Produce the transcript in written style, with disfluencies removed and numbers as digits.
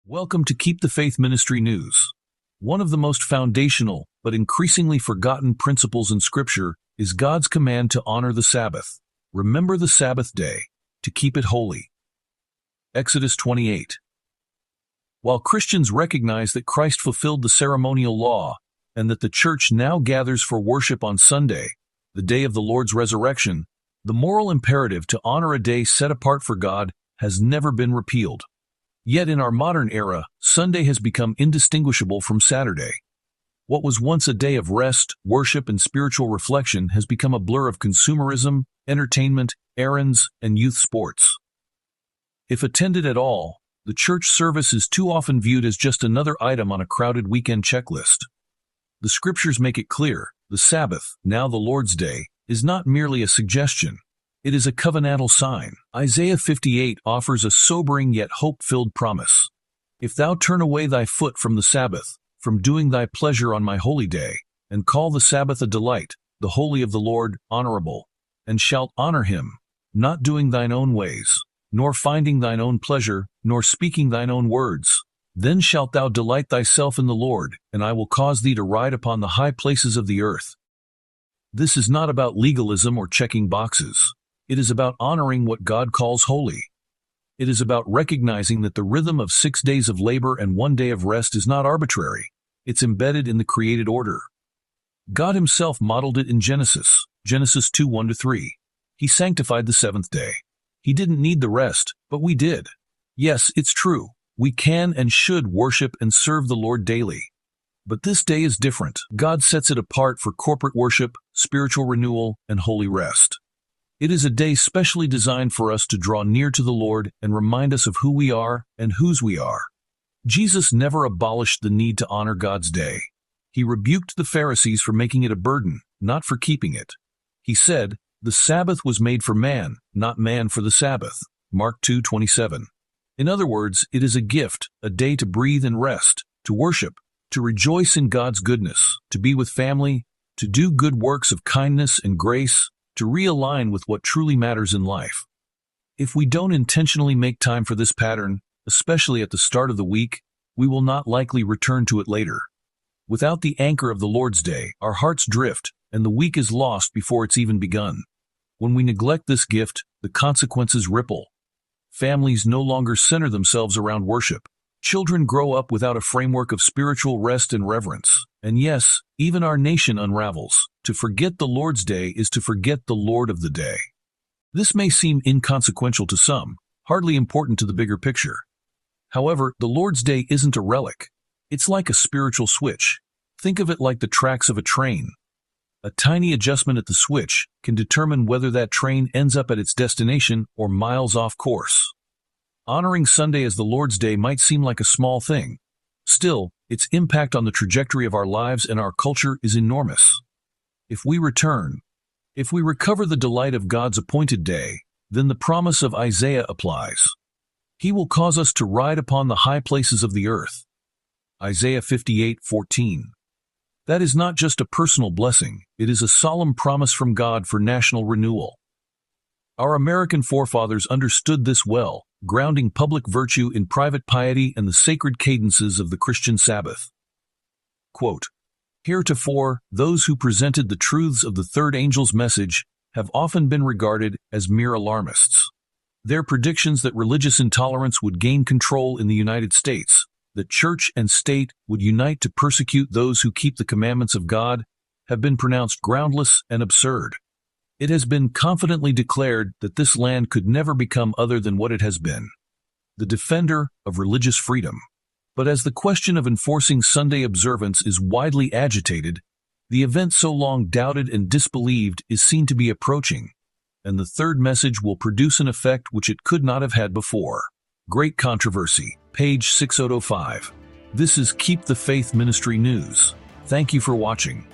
Welcome to Keep the Faith Ministry News. One of the most foundational, but increasingly forgotten principles in Scripture is God's command to honor the Sabbath. Remember the Sabbath day, to keep it holy. Exodus 28. While Christians recognize that Christ fulfilled the ceremonial law, and that the church now gathers for worship on Sunday, the day of the Lord's resurrection, the moral imperative to honor a day set apart for God has never been repealed. Yet in our modern era, Sunday has become indistinguishable from Saturday. What was once a day of rest, worship, and spiritual reflection has become a blur of consumerism, entertainment, errands, and youth sports. If attended at all, the church service is too often viewed as just another item on a crowded weekend checklist. The Scriptures make it clear, the Sabbath, now the Lord's Day, is not merely a suggestion. It is a covenantal sign. Isaiah 58 offers a sobering yet hope-filled promise. If thou turn away thy foot from the Sabbath, from doing thy pleasure on my holy day, and call the Sabbath a delight, the holy of the Lord, honorable, and shalt honor him, not doing thine own ways, nor finding thine own pleasure, nor speaking thine own words, then shalt thou delight thyself in the Lord, and I will cause thee to ride upon the high places of the earth. This is not about legalism or checking boxes. It is about honoring what God calls holy. It is about recognizing that the rhythm of 6 days of labor and 1 day of rest is not arbitrary. It's embedded in the created order. God himself modeled it in Genesis 2:1-3. He sanctified the seventh day. He didn't need the rest, but we did. Yes, it's true. We can and should worship and serve the Lord daily. But this day is different. God sets it apart for corporate worship, spiritual renewal, and holy rest. It is a day specially designed for us to draw near to the Lord and remind us of who we are and whose we are. Jesus never abolished the need to honor God's day. He rebuked the Pharisees for making it a burden, not for keeping it. He said, "The Sabbath was made for man, not man for the Sabbath." Mark 2:27. In other words, it is a gift, a day to breathe and rest, to worship, to rejoice in God's goodness, to be with family, to do good works of kindness and grace, to realign with what truly matters in life. If we don't intentionally make time for this pattern, especially at the start of the week, we will not likely return to it later. Without the anchor of the Lord's Day, our hearts drift, and the week is lost before it's even begun. When we neglect this gift, the consequences ripple. Families no longer center themselves around worship. Children grow up without a framework of spiritual rest and reverence. And yes, even our nation unravels. To forget the Lord's Day is to forget the Lord of the day. This may seem inconsequential to some, hardly important to the bigger picture. However, the Lord's Day isn't a relic. It's like a spiritual switch. Think of it like the tracks of a train. A tiny adjustment at the switch can determine whether that train ends up at its destination or miles off course. Honoring Sunday as the Lord's Day might seem like a small thing. Still, its impact on the trajectory of our lives and our culture is enormous. If we recover the delight of God's appointed day, then the promise of Isaiah applies. He will cause us to ride upon the high places of the earth. Isaiah 58:14. That is not just a personal blessing, it is a solemn promise from God for national renewal. Our American forefathers understood this well, grounding public virtue in private piety and the sacred cadences of the Christian Sabbath. Quote, "Heretofore, those who presented the truths of the third angel's message have often been regarded as mere alarmists. Their predictions that religious intolerance would gain control in the United States, that church and state would unite to persecute those who keep the commandments of God, have been pronounced groundless and absurd. It has been confidently declared that this land could never become other than what it has been, the defender of religious freedom. But as the question of enforcing Sunday observance is widely agitated, the event so long doubted and disbelieved is seen to be approaching, and the third message will produce an effect which it could not have had before." Great Controversy, page 6005. This is Keep the Faith Ministry News. Thank you for watching.